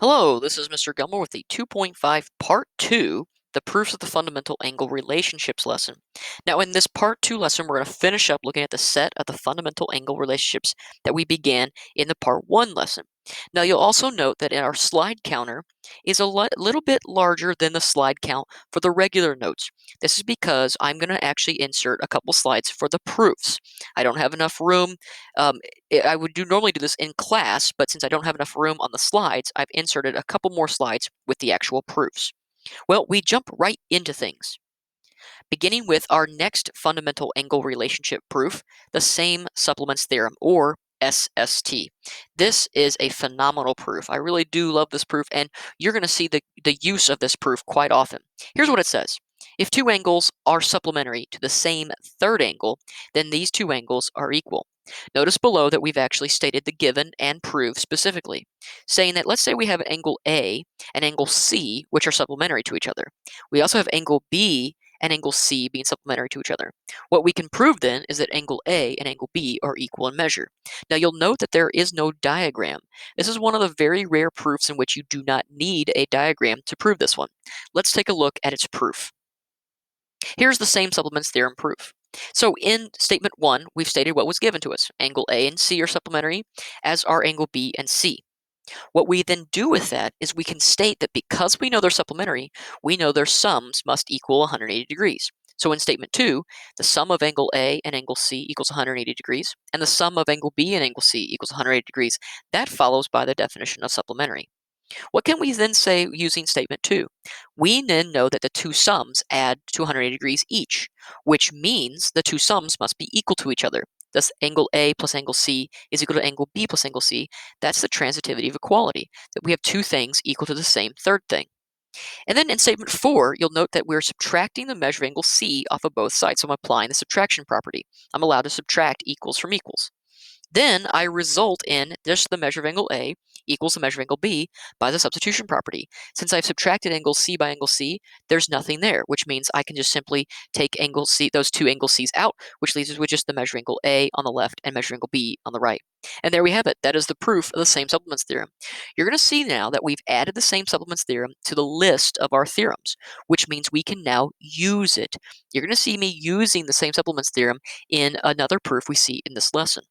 Hello, this is Mr. Gilmore with the 2.5 Part 2, the Proofs of the Fundamental Angle Relationships lesson. Now, in this Part 2 lesson, we're going to finish up looking at the set of the fundamental angle relationships that we began in the Part 1 lesson. Now, you'll also note that in our slide counter is a little bit larger than the slide count for the regular notes. This is because I'm going to actually insert a couple slides for the proofs. I don't have enough room. I would normally do this in class, but since I don't have enough room on the slides, I've inserted a couple more slides with the actual proofs. Well, we jump right into things, beginning with our next fundamental angle relationship proof, the Same-Supplements Theorem, or SST. This is a phenomenal proof. I really do love this proof, and you're going to see the use of this proof quite often. Here's what it says. If two angles are supplementary to the same third angle, then these two angles are equal. Notice below that we've actually stated the given and proved specifically, saying that let's say we have an angle A and angle C, which are supplementary to each other. We also have angle B and angle C being supplementary to each other. What we can prove then is that angle A and angle B are equal in measure. Now you'll note that there is no diagram. This is one of the very rare proofs in which you do not need a diagram to prove this one. Let's take a look at its proof. Here's the Same-Supplements Theorem proof. So in statement 1, we've stated what was given to us. Angle A and C are supplementary, as are angle B and C. What we then do with that is we can state that because we know they're supplementary, we know their sums must equal 180 degrees. So in statement 2, the sum of angle A and angle C equals 180 degrees, and the sum of angle B and angle C equals 180 degrees. That follows by the definition of supplementary. What can we then say using statement 2? We then know that the two sums add to 180 degrees each, which means the two sums must be equal to each other. Thus, angle A plus angle C is equal to angle B plus angle C. That's the transitivity of equality, that we have two things equal to the same third thing. And then in statement 4, you'll note that we're subtracting the measure of angle C off of both sides, so I'm applying the subtraction property. I'm allowed to subtract equals from equals. Then I result in just the measure of angle A equals the measure of angle B by the substitution property. Since I've subtracted angle C by angle C, there's nothing there, which means I can just simply take angle C, those two angle C's out, which leaves us with just the measure of angle A on the left and measure of angle B on the right. And there we have it. That is the proof of the Same-Supplements Theorem. You're going to see now that we've added the Same-Supplements Theorem to the list of our theorems, which means we can now use it. You're going to see me using the Same-Supplements Theorem in another proof we see in this lesson.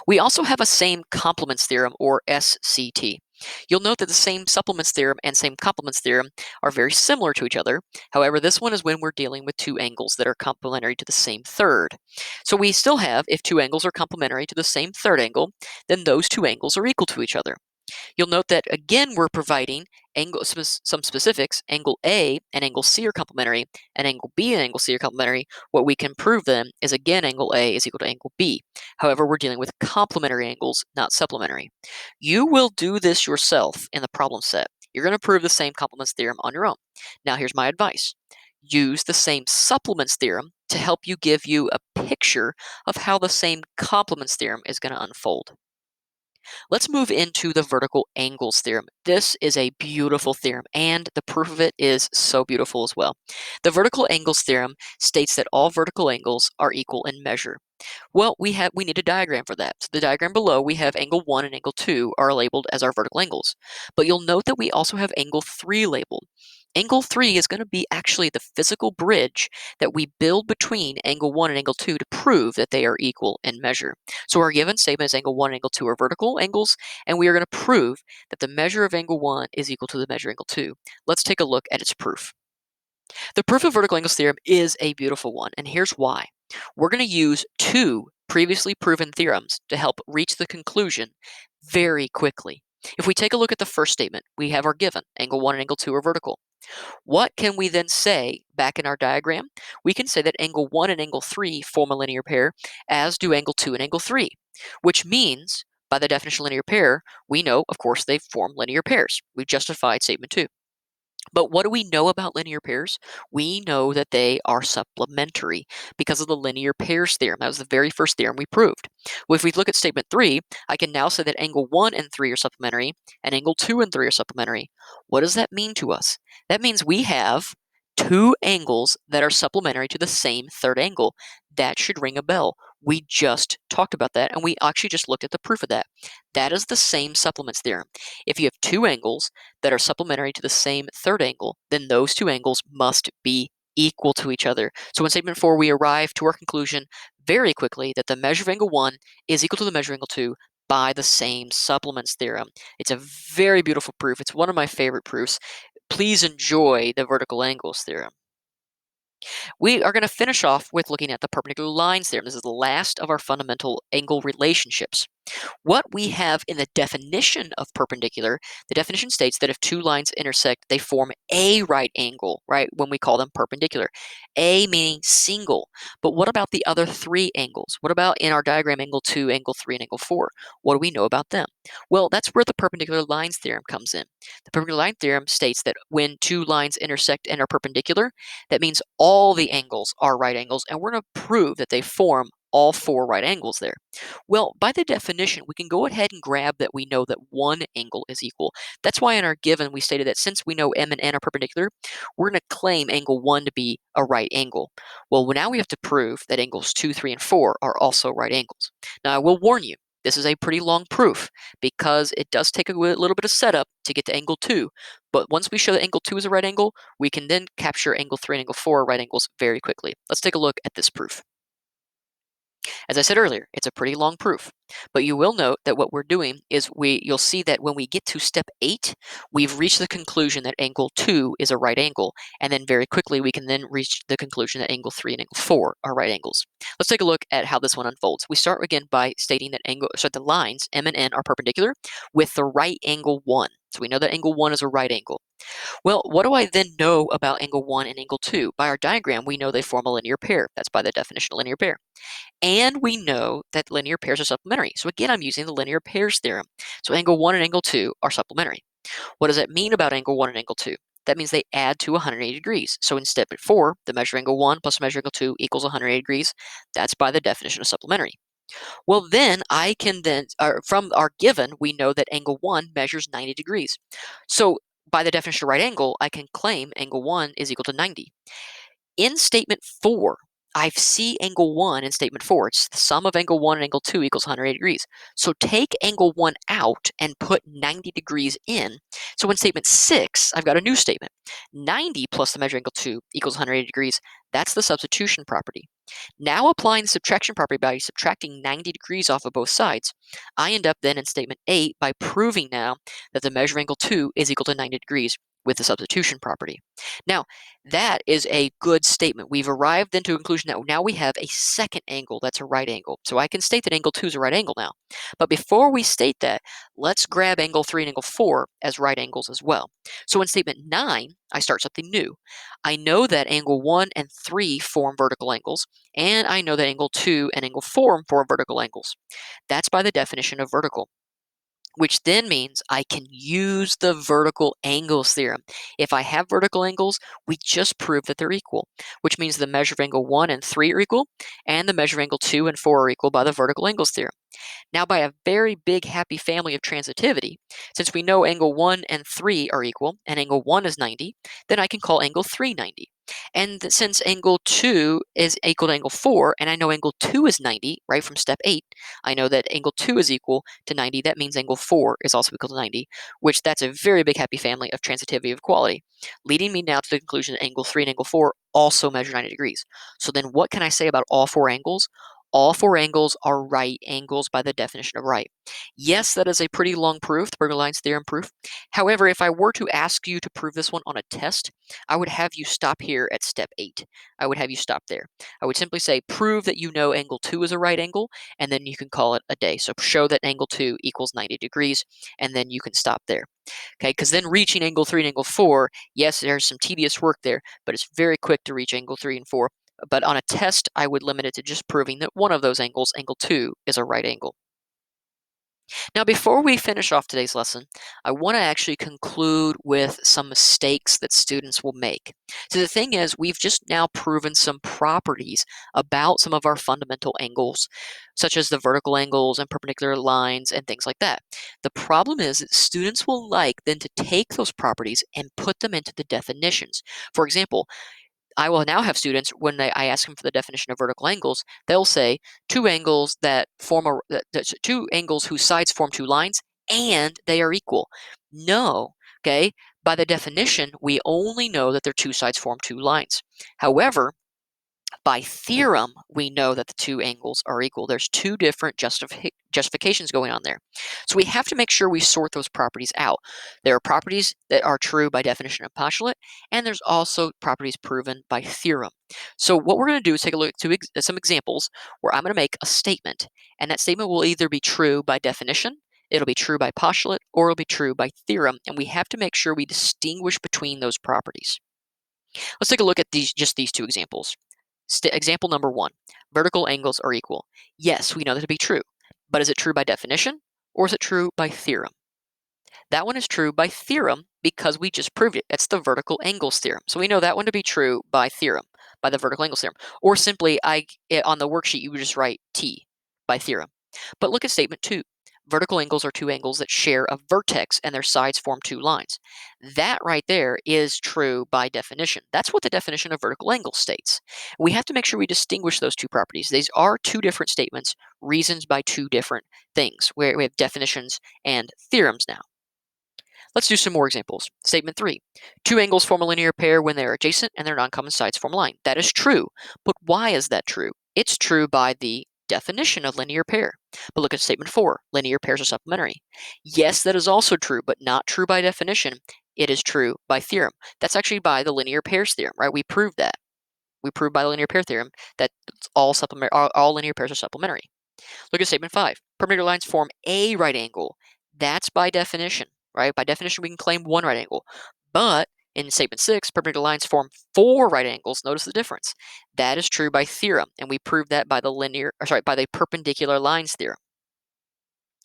We also have a Same-Complements Theorem, or SCT. You'll note that the Same-Supplements Theorem and Same-Complements Theorem are very similar to each other. However, this one is when we're dealing with two angles that are complementary to the same third. So we still have, if two angles are complementary to the same third angle, then those two angles are equal to each other. You'll note that, again, we're providing some specifics. Angle A and angle C are complementary, and angle B and angle C are complementary. What we can prove then is, again, angle A is equal to angle B. However, we're dealing with complementary angles, not supplementary. You will do this yourself in the problem set. You're going to prove the Same-Complements Theorem on your own. Now, here's my advice. Use the Same-Supplements Theorem to help you give you a picture of how the Same-Complements Theorem is going to unfold. Let's move into the vertical angles theorem. This is a beautiful theorem, and the proof of it is so beautiful as well. The vertical angles theorem states that all vertical angles are equal in measure. Well, we need a diagram for that. So the diagram below, we have angle 1 and angle 2 are labeled as our vertical angles. But you'll note that we also have angle 3 labeled. Angle 3 is going to be actually the physical bridge that we build between angle 1 and angle 2 to prove that they are equal in measure. So our given statement is angle 1 and angle 2 are vertical angles, and we are going to prove that the measure of angle 1 is equal to the measure of angle 2. Let's take a look at its proof. The proof of vertical angles theorem is a beautiful one, and here's why. We're going to use two previously proven theorems to help reach the conclusion very quickly. If we take a look at the first statement, we have our given, angle 1 and angle 2 are vertical. What can we then say back in our diagram? We can say that angle 1 and angle 3 form a linear pair, as do angle 2 and angle 3, which means, by the definition of linear pair, we know, of course, they form linear pairs. We've justified statement 2. But what do we know about linear pairs? We know that they are supplementary because of the linear pairs theorem. That was the very first theorem we proved. Well, if we look at statement 3, I can now say that angle 1 and 3 are supplementary, and angle 2 and 3 are supplementary. What does that mean to us? That means we have two angles that are supplementary to the same third angle. That should ring a bell. We just talked about that, and we actually just looked at the proof of that. That is the same supplements theorem. If you have two angles that are supplementary to the same third angle, then those two angles must be equal to each other. So in statement 4, we arrive to our conclusion very quickly that the measure of angle 1 is equal to the measure of angle 2 by the same supplements theorem. It's a very beautiful proof. It's one of my favorite proofs. Please enjoy the vertical angles theorem. We are going to finish off with looking at the perpendicular lines theorem. This is the last of our fundamental angle relationships. What we have in the definition of perpendicular, the definition states that if two lines intersect, they form a right angle, right, when we call them perpendicular. A meaning single. But what about the other three angles? What about in our diagram angle 2, angle 3, and angle 4? What do we know about them? Well, that's where the perpendicular lines theorem comes in. The perpendicular line theorem states that when two lines intersect and are perpendicular, that means all the angles are right angles, and we're going to prove that they form all four right angles there. Well, by the definition, we can go ahead and grab that we know that one angle is equal. That's why in our given, we stated that since we know M and N are perpendicular, we're going to claim angle 1 to be a right angle. Well, now we have to prove that angles 2, 3, and 4 are also right angles. Now, I will warn you, this is a pretty long proof because it does take a little bit of setup to get to angle 2. But once we show that angle 2 is a right angle, we can then capture angle 3 and angle 4 are right angles very quickly. Let's take a look at this proof. As I said earlier, it's a pretty long proof, but you will note that what we're doing is you'll see that when we get to step 8, we've reached the conclusion that angle 2 is a right angle, and then very quickly we can then reach the conclusion that angle 3 and angle 4 are right angles. Let's take a look at how this one unfolds. We start again by stating that the lines M and N are perpendicular with the right angle 1. So we know that angle 1 is a right angle. Well, what do I then know about angle 1 and angle 2? By our diagram, we know they form a linear pair. That's by the definition of linear pair. And we know that linear pairs are supplementary. So again, I'm using the linear pairs theorem. So angle 1 and angle 2 are supplementary. What does that mean about angle 1 and angle 2? That means they add to 180 degrees. So in step 4, the measure angle 1 plus measure angle 2 equals 180 degrees. That's by the definition of supplementary. Well, then I can from our given, we know that angle 1 measures 90 degrees. So by the definition of right angle, I can claim angle 1 is equal to 90. In statement 4, I see angle 1 in statement 4. It's the sum of angle 1 and angle 2 equals 180 degrees. So take angle 1 out and put 90 degrees in. So in statement 6, I've got a new statement. 90 plus the measure angle 2 equals 180 degrees. That's the substitution property. Now applying the subtraction property by subtracting 90 degrees off of both sides, I end up then in statement 8 by proving now that the measure angle 2 is equal to 90 degrees with the substitution property. Now, that is a good statement. We've arrived into a conclusion that now we have a second angle that's a right angle. So I can state that angle 2 is a right angle now. But before we state that, let's grab angle 3 and angle 4 as right angles as well. So in statement 9, I start something new. I know that angle 1 and 3 form vertical angles, and I know that angle 2 and angle 4 form vertical angles. That's by the definition of vertical, which then means I can use the vertical angles theorem. If I have vertical angles, we just prove that they're equal, which means the measure of angle 1 and 3 are equal, and the measure of angle 2 and 4 are equal by the vertical angles theorem. Now, by a very big happy family of transitivity, since we know angle 1 and 3 are equal, and angle 1 is 90, then I can call angle 3 90. And since angle 2 is equal to angle 4, and I know angle 2 is 90, right, from step 8, I know that angle 2 is equal to 90. That means angle 4 is also equal to 90, which that's a very big happy family of transitivity of equality, leading me now to the conclusion that angle 3 and angle 4 also measure 90 degrees. So then what can I say about all four angles? All four angles are right angles by the definition of right. Yes, that is a pretty long proof, the Bernoulli's theorem proof. However, if I were to ask you to prove this one on a test, I would have you stop here at step 8. I would have you stop there. I would simply say, prove that you know angle 2 is a right angle, and then you can call it a day. So show that angle 2 equals 90 degrees, and then you can stop there. Okay, because then reaching angle 3 and angle 4, yes, there's some tedious work there, but it's very quick to reach angle 3 and 4. But on a test, I would limit it to just proving that one of those angles, angle 2, is a right angle. Now, before we finish off today's lesson, I want to actually conclude with some mistakes that students will make. So the thing is, we've just now proven some properties about some of our fundamental angles, such as the vertical angles and perpendicular lines and things like that. The problem is that students will like then to take those properties and put them into the definitions. For example, I will now have students, when I ask them for the definition of vertical angles, they'll say two angles that form two angles whose sides form two lines and they are equal. No, okay? By the definition, we only know that their two sides form two lines. However, by theorem, we know that the two angles are equal. There's two different justifications going on there. So we have to make sure we sort those properties out. There are properties that are true by definition and postulate, and there's also properties proven by theorem. So what we're going to do is take a look at some examples where I'm going to make a statement, and that statement will either be true by definition, it'll be true by postulate, or it'll be true by theorem, and we have to make sure we distinguish between those properties. Let's take a look at just these two examples. Example number 1, vertical angles are equal. Yes, we know that to be true, but is it true by definition or is it true by theorem? That one is true by theorem because we just proved it. It's the vertical angles theorem. So we know that one to be true by theorem, by the vertical angles theorem. Or simply, on the worksheet, you would just write T by theorem. But look at statement 2. Vertical angles are two angles that share a vertex and their sides form two lines. That right there is true by definition. That's what the definition of vertical angle states. We have to make sure we distinguish those two properties. These are two different statements, reasons by two different things, where we have definitions and theorems now. Let's do some more examples. Statement 3. Two angles form a linear pair when they are adjacent and their non-common sides form a line. That is true. But why is that true? It's true by the definition of linear pair. But look at statement 4. Linear pairs are supplementary. Yes, that is also true, but not true by definition. It is true by theorem. That's actually by the linear pairs theorem, right? We proved that. We proved by the linear pair theorem that all linear pairs are supplementary. Look at statement 5. Perpendicular lines form a right angle. That's by definition, right? By definition, we can claim one right angle. But in statement 6, perpendicular lines form 4 right angles. Notice the difference. That is true by theorem, and we proved that by the perpendicular lines theorem.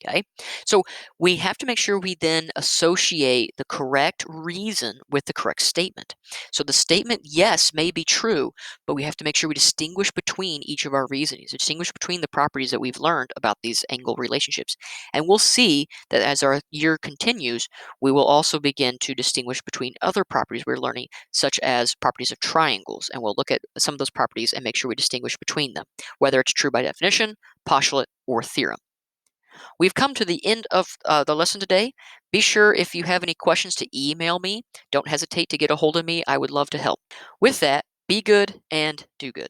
Okay, so we have to make sure we then associate the correct reason with the correct statement. So the statement, yes, may be true, but we have to make sure we distinguish between each of our reasonings, distinguish between the properties that we've learned about these angle relationships. And we'll see that as our year continues, we will also begin to distinguish between other properties we're learning, such as properties of triangles. And we'll look at some of those properties and make sure we distinguish between them, whether it's true by definition, postulate, or theorem. We've come to the end of the lesson today. Be sure, if you have any questions, to email me. Don't hesitate to get a hold of me. I would love to help. With that, be good and do good.